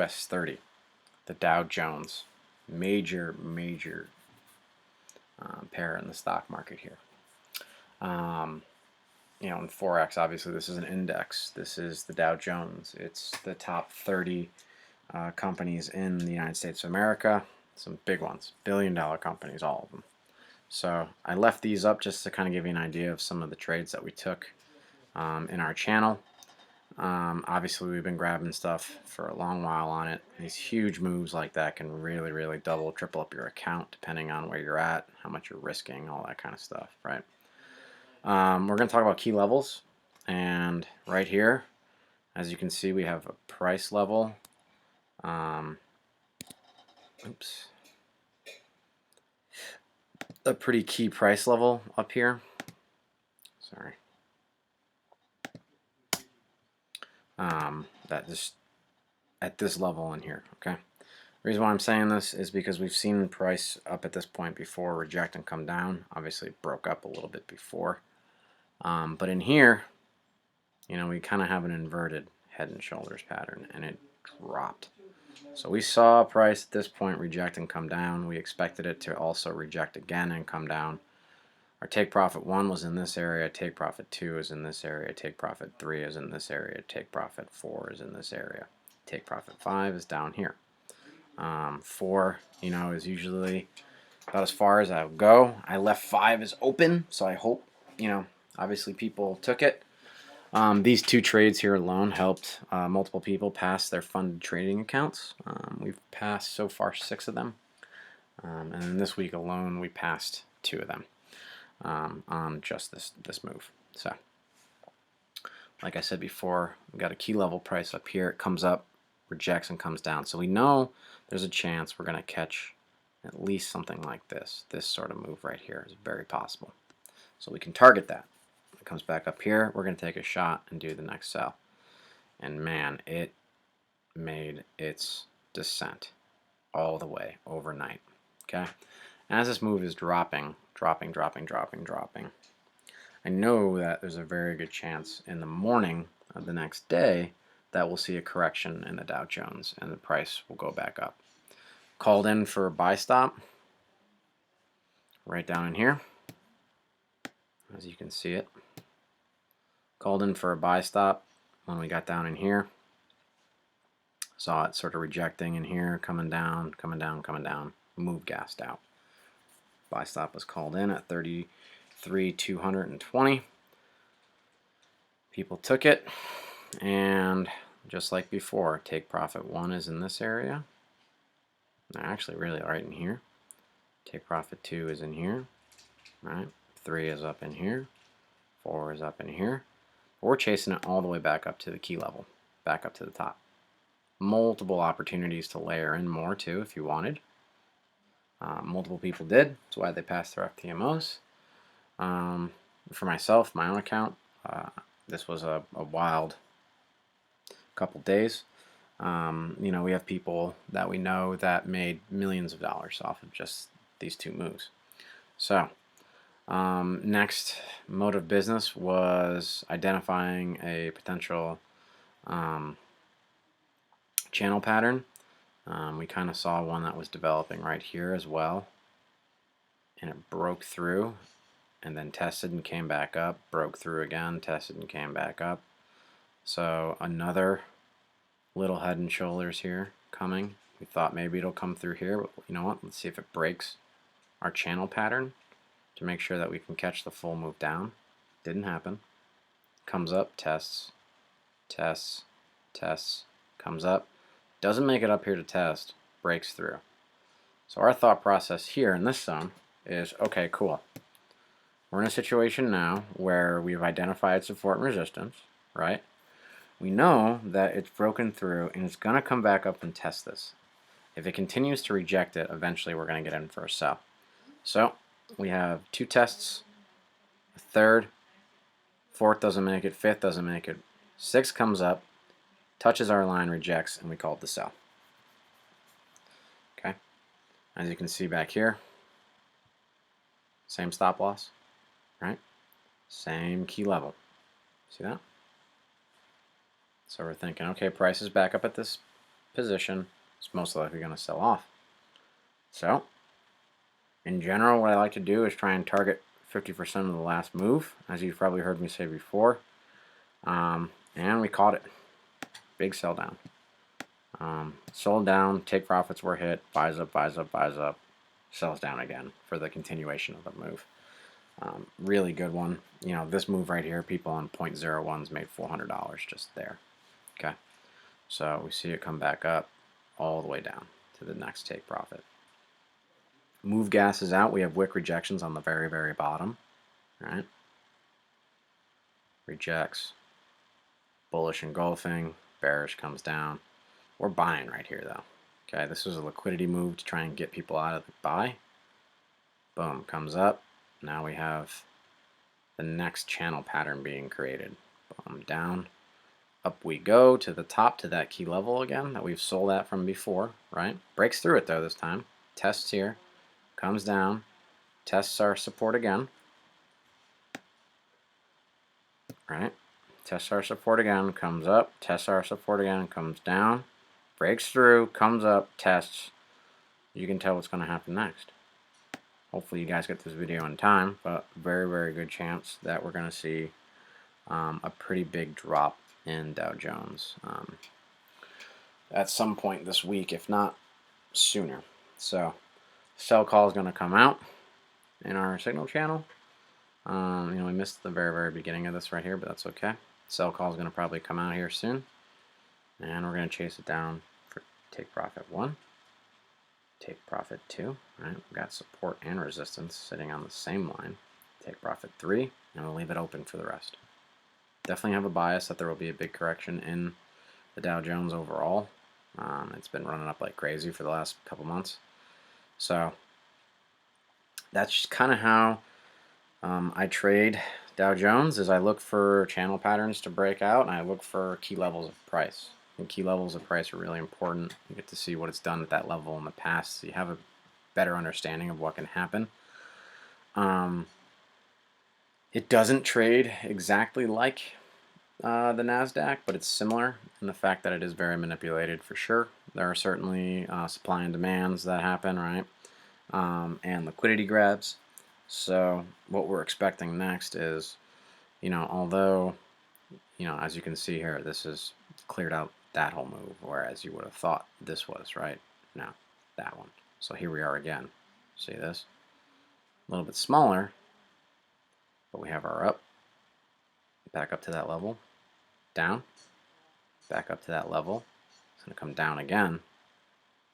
US30, the Dow Jones, major pair in the stock market here. In Forex, obviously this is an index. This is the Dow Jones. It's the top 30 companies in the United States of America. Some big ones, billion-dollar companies, all of them. So I left these up just to kind of give you an idea of some of the trades that we took in our channel. Obviously we've been grabbing stuff for a long while on it. These huge moves like that can really double, triple up your account depending on where you're at, how much you're risking, all that kind of stuff, right? We're going to talk about key levels, and right here, as you can see, we have a price level. A pretty key price level up here. Sorry. That just at this level in here, okay? The reason why I'm saying this is because we've seen price up at this point before, reject and come down. Obviously it broke up a little bit before. But in here, we kind of have an inverted head and shoulders pattern, and it dropped. So we saw price at this point reject and come down. We expected it to also reject again and come down. Our take profit 1 was in this area, take profit 2 is in this area, take profit 3 is in this area, take profit 4 is in this area, take profit 5 is down here. 4, is usually about as far as I'll go. I left 5 as open, so I hope, obviously people took it. These 2 trades here alone helped multiple people pass their funded trading accounts. We've passed so far 6 of them, and in this week alone we passed 2 of them. On just this move. So, like I said before, we got a key level price up here. It comes up, rejects, and comes down. So we know there's a chance we're going to catch at least something like this. This sort of move right here is very possible. So we can target that. It comes back up here. We're going to take a shot and do the next sell. And man, it made its descent all the way overnight. Okay. As this move is dropping, I know that there's a very good chance in the morning of the next day that we'll see a correction in the Dow Jones and the price will go back up. Called in for a buy stop right down in here, as you can see it. Called in for a buy stop when we got down in here. Saw it sort of rejecting in here, coming down, move gassed out. Buy stop was called in at 33,220. People took it, and just like before, take profit 1 is in this area. Actually, really right in here. Take profit 2 is in here. Right? 3 is up in here. 4 is up in here. We're chasing it all the way back up to the key level, back up to the top. Multiple opportunities to layer in more too if you wanted. Multiple people did. That's why they passed their FTMOs. For myself, my own account, this was a wild couple days. We have people that we know that made millions of dollars off of just these 2 moves. So, next mode of business was identifying a potential channel pattern. We kind of saw one that was developing right here as well, and it broke through and then tested and came back up, broke through again, tested and came back up. So another little head and shoulders here coming. We thought maybe it'll come through here, but you know what, let's see if it breaks our channel pattern to make sure that we can catch the full move down. Didn't happen. Comes up, tests, comes up. Doesn't make it up here to test, breaks through. So our thought process here in this zone is, okay, cool. We're in a situation now where we've identified support and resistance, right? We know that it's broken through and it's going to come back up and test this. If it continues to reject it, eventually we're going to get in for a sell. So we have 2 tests, a third, 4th doesn't make it, 5th doesn't make it, 6th comes up, touches our line, rejects, and we call it the sell. Okay, as you can see back here, same stop loss, right? Same key level. See that? So we're thinking, okay, price is back up at this position is most likely going to sell off. So, in general, what I like to do is try and target 50% of the last move, as you've probably heard me say before. And we caught it. Big sell down. Sold down, take profits were hit, buys up, buys up, buys up, sells down again for the continuation of the move. Really good one. You know, this move right here, people on 0.01s made $400 just there. Okay, so we see it come back up all the way down to the next take profit. Move gas is out. We have wick rejections on the very, very bottom. Right? Rejects. Bullish engulfing. Bearish comes down. We're buying right here, though. Okay, this was a liquidity move to try and get people out of the buy. Boom, comes up. Now we have the next channel pattern being created. Boom, down. Up we go to the top, to that key level again that we've sold at from before, right? Breaks through it, though, this time. Tests here. Comes down. Tests our support again. Right? Tests our support again. Comes up. Tests our support again. Comes down. Breaks through. Comes up. Tests. You can tell what's going to happen next. Hopefully you guys get this video in time, but very, very good chance that we're going to see a pretty big drop in Dow Jones at some point this week, if not sooner. So sell call is going to come out in our signal channel. You know, we missed the very, very beginning of this right here, but that's okay. Sell call is going to probably come out here soon, and we're going to chase it down for take profit 1. Take profit 2, right? We've got support and resistance sitting on the same line. Take profit 3, and we'll leave it open for the rest. Definitely have a bias that there will be a big correction in the Dow Jones overall. It's been running up like crazy for the last couple months. So that's kind of how I trade Dow Jones, is I look for channel patterns to break out, and I look for key levels of price. And key levels of price are really important. You get to see what it's done at that level in the past, so you have a better understanding of what can happen. It doesn't trade exactly like the NASDAQ, but it's similar in the fact that it is very manipulated for sure. There are certainly supply and demands that happen, right? And liquidity grabs. So what we're expecting next is, you know, although, you know, as you can see here, this is cleared out that whole move, whereas you would have thought this was, right? No, that one. So here we are again. See this? A little bit smaller, but we have our up, back up to that level, down, back up to that level. It's going to come down again.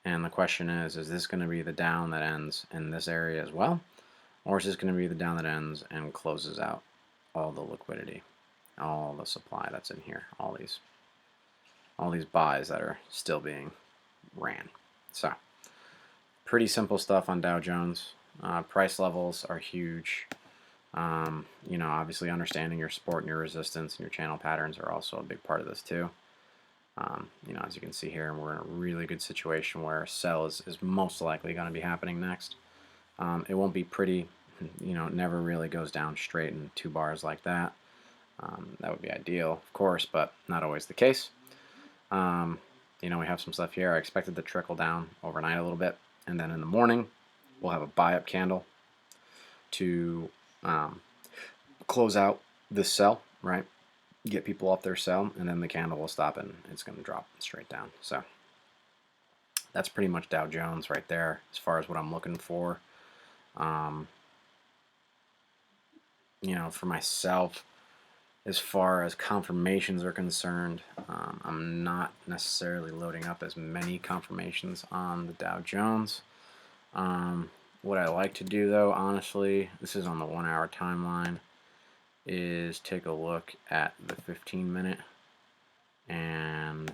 And the question is this going to be the down that ends in this area as well? Or is this going to be the down that ends and closes out all the liquidity, all the supply that's in here, all these buys that are still being ran? So pretty simple stuff on Dow Jones. Price levels are huge. You know, obviously understanding your support and your resistance and your channel patterns are also a big part of this too. You know, as you can see here, we're in a really good situation where a sell is most likely going to be happening next. It won't be pretty. You know, it never really goes down straight in 2 bars like that. That would be ideal, of course, but not always the case. You know, we have some stuff here. I expected to trickle down overnight a little bit, and then in the morning we'll have a buy-up candle to close out this sell, right? Get people off their sell, and then the candle will stop and it's going to drop straight down. So that's pretty much Dow Jones right there as far as what I'm looking for. You know, for myself, as far as confirmations are concerned, I'm not necessarily loading up as many confirmations on the Dow Jones. What I like to do, though, honestly, this is on the 1-hour timeline, is take a look at the 15-minute and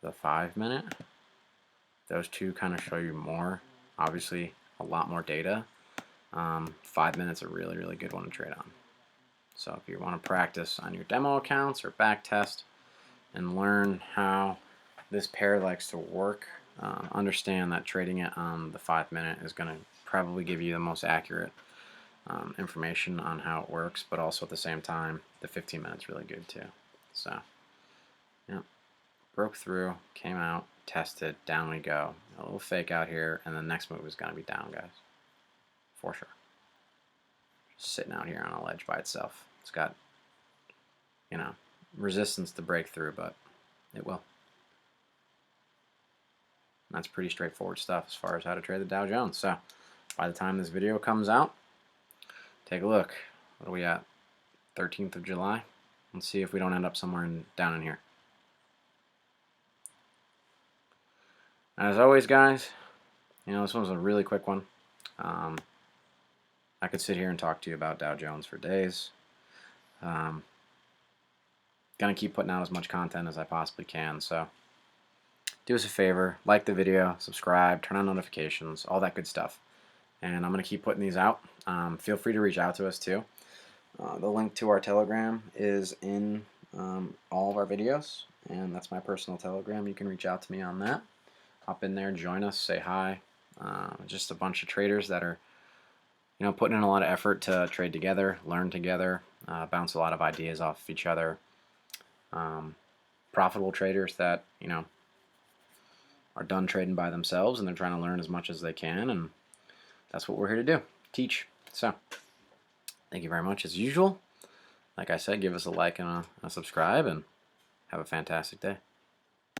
the 5-minute. Those two kind of show you more, obviously a lot more data. 5 minutes a really, really good one to trade on. So if you want to practice on your demo accounts or back test and learn how this pair likes to work, understand that trading it on the 5-minute is going to probably give you the most accurate information on how it works, but also at the same time, the 15 minutes really good too. So, yeah. broke through, came out, tested, down we go. A little fake out here, and the next move is going to be down, guys. For sure. Just sitting out here on a ledge by itself. It's got, you know, resistance to break through, but it will. And that's pretty straightforward stuff as far as how to trade the Dow Jones. So by the time this video comes out, take a look. What are we at? 13th of July. Let's see if we don't end up somewhere down in here. As always, guys, you know, this one was a really quick one. I could sit here and talk to you about Dow Jones for days. Gonna keep putting out as much content as I possibly can, so do us a favor, like the video, subscribe, turn on notifications, all that good stuff. And I'm gonna keep putting these out. Feel free to reach out to us too. The link to our Telegram is in all of our videos, and that's my personal Telegram. You can reach out to me on that. Hop in there, join us, say hi. Just a bunch of traders that are, you know, putting in a lot of effort to trade together, learn together, bounce a lot of ideas off of each other. Profitable traders that, you know, are done trading by themselves and they're trying to learn as much as they can, and that's what we're here to do, teach. So thank you very much as usual. Like I said, give us a like and a subscribe, and have a fantastic day.